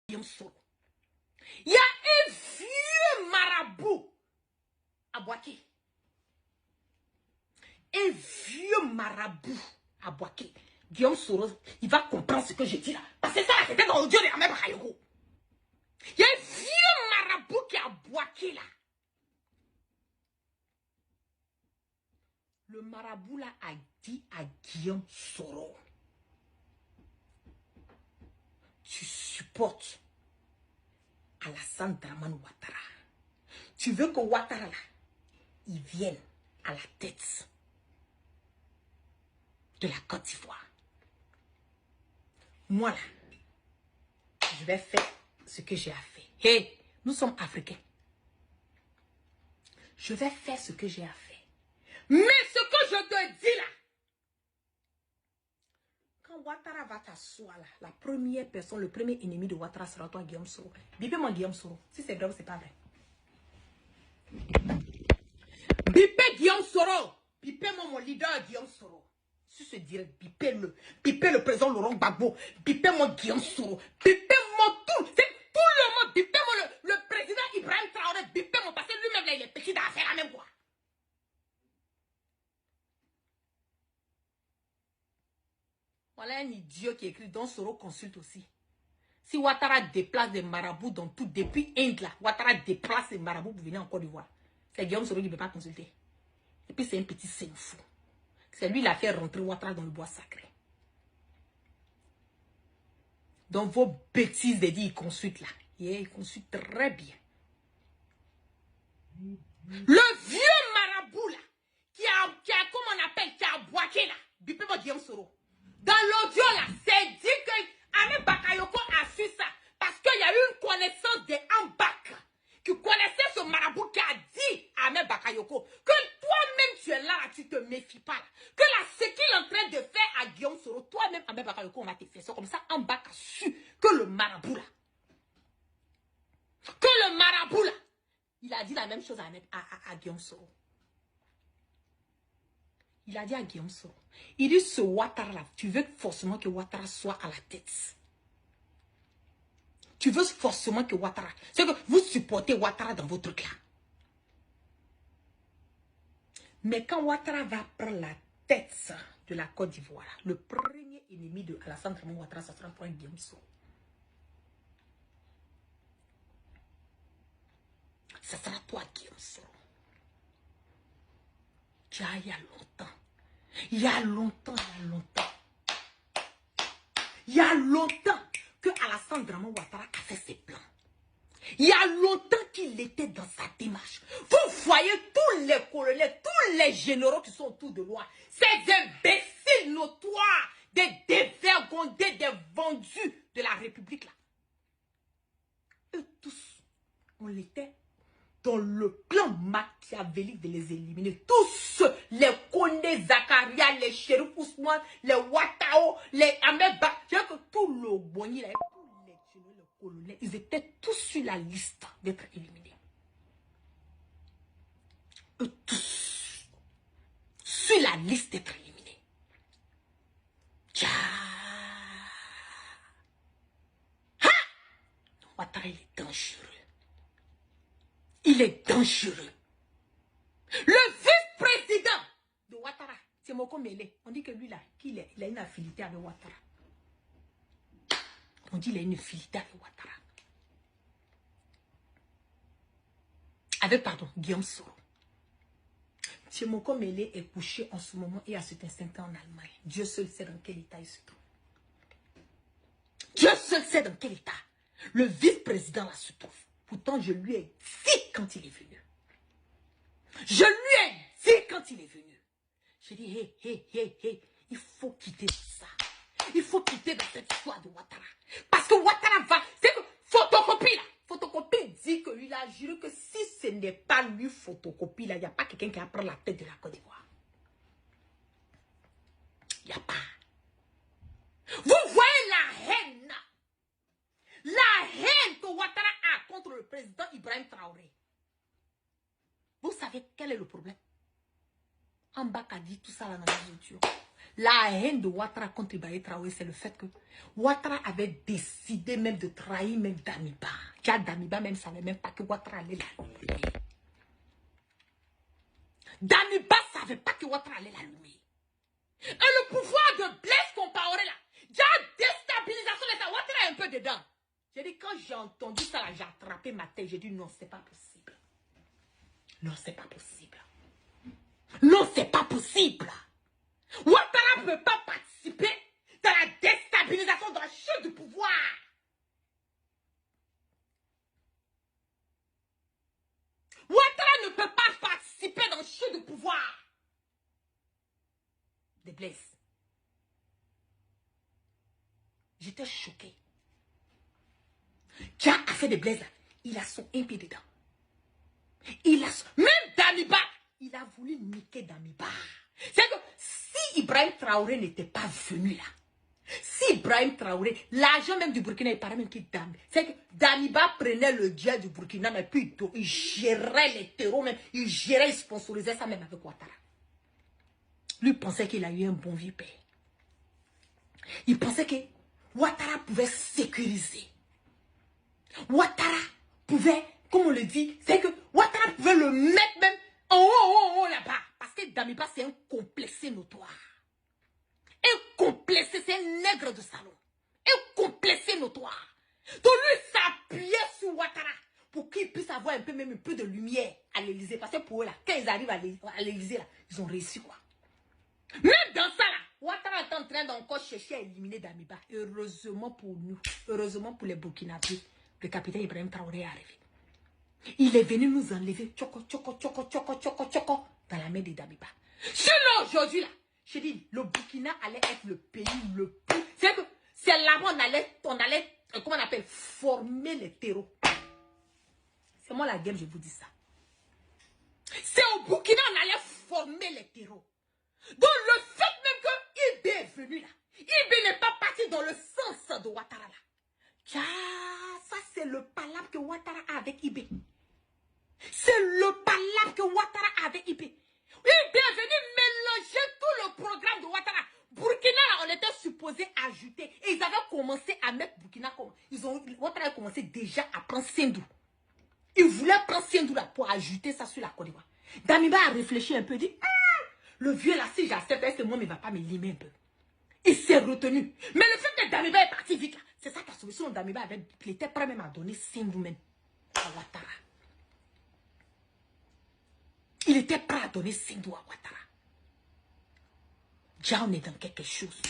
Guillaume Soro. Il y a un vieux marabout à Boaké. Un vieux marabout à Boaké. Guillaume Soro, il va comprendre ce que je dis là. Parce que ça, c'était dans l'audio de Ahmed Bakayoko. Il y a un vieux marabout qui est à Boaké là. Le marabout là a dit à Guillaume Soro, tu supportes Alassane Dramane Ouattara. Tu veux que Ouattara là, il vienne à la tête de la Côte d'Ivoire. Moi là, je vais faire ce que j'ai à faire. Hey, nous sommes Africains. Je vais faire ce que j'ai à faire. Mais ce que je te dis là, quand Ouattara va t'asseoir là, la première personne, le premier ennemi de Ouattara sera toi, Guillaume Soro. Bipez-moi Guillaume Soro. Si c'est vrai ou c'est pas vrai. Bipez Guillaume Soro. Bipez-moi mon leader Guillaume Soro. Si c'est direct, bipez-le. Bipez le président Laurent Gbagbo. Bipez-moi Guillaume Soro. Bipez-moi tout. C'est tout le monde. Bipez-moi le président Ibrahim Traoré. Bipez-moi parce que lui-même là, il est petit dans faire la même quoi. Voilà un idiot qui écrit, dont Soro consulte aussi. Si Ouattara déplace des marabouts dans tout, depuis Inde là, Ouattara déplace des marabouts pour venir en Côte d'Ivoire. C'est Guillaume Soro qui ne peut pas consulter. Et puis c'est un petit saint fou. C'est lui qui a fait rentrer Ouattara dans le bois sacré. Donc vos bêtises de dire il consulte là. Yeah, il consulte très bien. Le vieux marabout là, qui a comment on appelle, qui a boité là, bipez-moi Guillaume Soro. Dans l'audio là, c'est dit que Ahmed Bakayoko a su ça. Parce qu'il y a eu une connaissance de Ambak qui connaissait ce marabout qui a dit à Ahmed Bakayoko que toi-même tu es là, tu te méfies pas là. Que là, ce qu'il est en train de faire à Guillaume Soro, toi-même Ahmed Bakayoko, on va te faire ça. Comme ça, Ambak a su que le marabout là, il a dit la même chose à Guillaume Soro. Il a dit à Guillaume Soro, il dit ce Ouattara là, tu veux forcément que Ouattara soit à la tête. Tu veux forcément que Ouattara, c'est que vous supportez Ouattara dans vos trucs là. Mais quand Ouattara va prendre la tête de la Côte d'Ivoire, le premier ennemi de Alassane Dramane Ouattara, ça sera pour un Guillaume Soro. Ça sera toi, Guillaume Soro. Il y a longtemps. Il y a longtemps que Alassane Dramane Ouattara a fait ses plans. Il y a longtemps qu'il était dans sa démarche. Vous voyez tous les colonels, tous les généraux qui sont autour de moi. Ces imbéciles notoires, des dévergondés, des vendus de la République là. Eux tous, on l'était dans le plan machiavélique de les éliminer. Tous les Kondé Zakaria, les Chérif Ousmane, les Ouattao, les Ahmed Ba, que tout le Boni, tous les généraux, les colonels, ils étaient tous sur la liste d'être éliminés. Eux tous sur la liste d'être éliminés. Tcha. Ha! Ouattara, il est dangereux. Il est dangereux. Le vice-président de Ouattara, c'est Moko Mele. On dit que lui là, il a une affinité avec Ouattara. On dit qu'il a une affinité avec Ouattara. Avec, pardon, Guillaume Soro. Moko Mele est couché en ce moment et à cet instant en Allemagne. Dieu seul sait dans quel état il se trouve. Dieu seul sait dans quel état le vice-président là se trouve. Pourtant, je lui ai dit quand il est venu. Je lui ai dit quand il est venu. J'ai dit, hé, il faut quitter ça. Il faut quitter dans cette histoire de Ouattara. Parce que Ouattara va, c'est que photocopie là. Photocopie dit que lui a juré que si ce n'est pas lui photocopie là, il n'y a pas quelqu'un qui va prendre la tête de la Côte d'Ivoire. Il n'y a pas. Vous voyez la haine. La haine que Ouattara a contre le président Ibrahim Traoré. Vous savez quel est le problème? Ambak a dit tout ça là dans les audios. La haine de Ouattara contre Ibrahim Traoré, c'est le fait que Ouattara avait décidé même de trahir même Damiba. Car Damiba même ne savait même pas que Ouattara allait l'allumer. Damiba ne savait pas que Ouattara allait l'allumer. Et le pouvoir de Blaise Compaoré là, déjà déstabilisation de ça, Ouattara est un peu dedans. J'ai dit, quand j'ai entendu ça, j'ai attrapé ma tête, j'ai dit non, c'est pas possible. Non, c'est pas possible. Non, c'est pas possible. Ouattara ne peut pas participer dans la déstabilisation, dans la chute du pouvoir. Ouattara ne peut pas participer dans la chute du pouvoir. Des Blaise. J'étais choquée. Qui a fait des Blaise là, il a son un pied dedans. Même Damiba, il a voulu niquer Damiba. C'est que si Ibrahim Traoré n'était pas venu là, si Ibrahim Traoré, l'argent même du Burkina, il paraît même qu'il Damiba. C'est que Damiba prenait le dieu du Burkina, mais puis il gérait les terreaux même, il gérait, il sponsorisait ça même avec Ouattara. Lui pensait qu'il a eu un bon vieux père. Il pensait que Ouattara pouvait sécuriser. Ouattara pouvait, comme on le dit, c'est que Ouattara pouvait le mettre même en haut là-bas. Parce que Damiba, c'est un complexé notoire. Un complexé, c'est un nègre de salon. Un complexé notoire. Donc lui s'appuyait sur Ouattara pour qu'il puisse avoir un peu, même un peu de lumière à l'Élysée. Parce que pour eux, là, quand ils arrivent à l'Élysée, là, ils ont réussi quoi. Même dans ça, là, Ouattara est en train d'encore chercher à éliminer Damiba. Heureusement pour nous, heureusement pour les Burkinabés, le capitaine Ibrahim Traoré est arrivé. Il est venu nous enlever tchoko, dans la main de Damiba. Sinon, aujourd'hui, là, je dis, le Burkina allait être le pays le plus... C'est que c'est là-bas on allait, comment on appelle, former les terreaux. C'est moi la game, je vous dis ça. C'est au Burkina on allait former les terreaux. Donc le fait même que Ibé est venu là, Ibé n'est pas parti dans le sens de Ouattara là. Ça c'est le palabre que Ouattara a avec Ibé. C'est le palabre que Ouattara a avec Ibé. Ibé est venu mélanger tout le programme de Ouattara. Burkina là, on était supposé ajouter. Et ils avaient commencé à mettre Burkina comme... Ouattara a commencé déjà à prendre Sendou. Ils voulaient prendre Sendou là pour ajouter ça sur la Côte d'Ivoire. Damiba a réfléchi un peu, dit... Le vieux là, si j'accepte, est-ce que moi, il ne va pas me limer un peu? Il s'est retenu. Mais le fait que Damiba est parti vite là, c'est ça la solution. Damiba avait, il était prêt même à donner Sendou même à Ouattara. Il était prêt à donner Sendou à Ouattara. Déjà, on est dans quelque chose.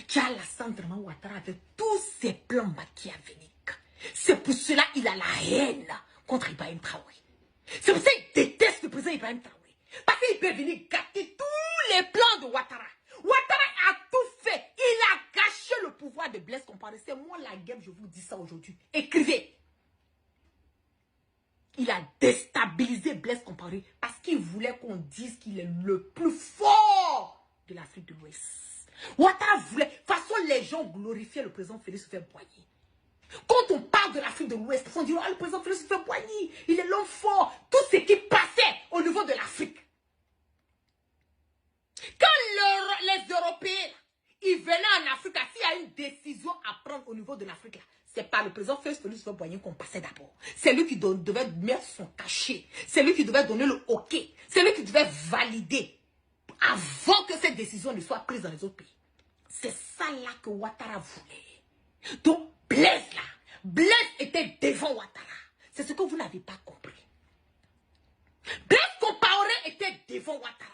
Déjà, Lassana Ouattara avait tous ses plans machiavéliques. C'est pour cela qu'il a la haine contre Ibrahim Traoré. C'est pour ça qu'il déteste le président Ibrahim Traoré. Parce qu'il peut venir gâter tous les plans de Ouattara. Ouattara a tout fait. Il a gâché le pouvoir de Blaise Compaoré. C'est moi la guerre, je vous dis ça aujourd'hui. Écrivez. Il a déstabilisé Blaise Compaoré parce qu'il voulait qu'on dise qu'il est le plus fort de l'Afrique de l'Ouest. Ouattara voulait... De toute façon, les gens glorifiaient le président Félix Houphouët-Boigny. Quand on parle de l'Afrique de l'Ouest, on dit, oh, le président Félix Houphouët-Boigny, il est l'homme fort. Tout ce qui passait au niveau de l'Afrique. Quand les Européens, ils venaient en Afrique, s'il y a une décision à prendre au niveau de l'Afrique, c'est pas le président Félix Houphouët-Boigny qu'on passait d'abord. C'est lui qui devait mettre son cachet. C'est lui qui devait donner le OK. C'est lui qui devait valider avant que cette décision ne soit prise dans les autres pays. C'est ça là que Ouattara voulait. Donc, Blaise là, Blaise était devant Ouattara. C'est ce que vous n'avez pas compris. Blaise Compaoré était devant Ouattara.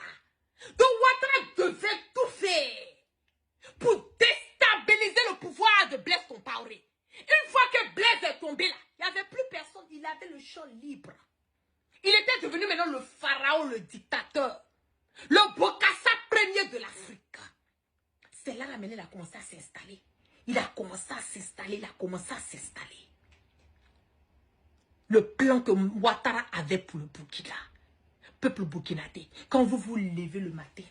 Donc Ouattara devait tout faire pour déstabiliser le pouvoir de Blaise Compaoré. Une fois que Blaise est tombé là, il n'y avait plus personne, il avait le champ libre. Il était devenu maintenant le pharaon, le dictateur. Le Bokassa premier de l'Afrique. C'est là maintenant il a commencé à s'installer. Il a commencé à s'installer, il a commencé à s'installer. Le plan que Ouattara avait pour le Burkina. Peuple burkinabé, quand vous vous levez le matin,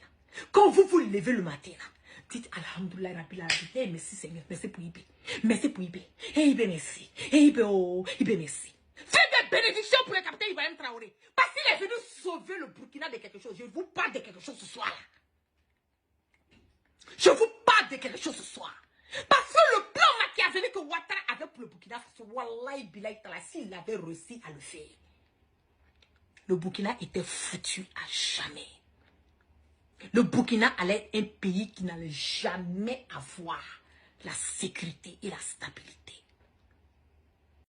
dites Alhamdoulilah Rabbil Alamin, hey, merci Seigneur, merci pour Ibé, merci pour Ibé, hey Ibé merci, hey Ibé oh, Ibé merci. Faites des bénédictions pour le capitaine Ibrahim Traoré, parce qu'il est venu sauver le Burkina de quelque chose. Je vous parle de quelque chose ce soir là. Je vous parle de quelque chose ce soir. Parce que le plan machiavélique que Ouattara avait pour le Burkina Faso, Wallahi Bilaï Tala, s'il avait réussi à le faire, le Burkina était foutu à jamais. Le Burkina allait être un pays qui n'allait jamais avoir la sécurité et la stabilité.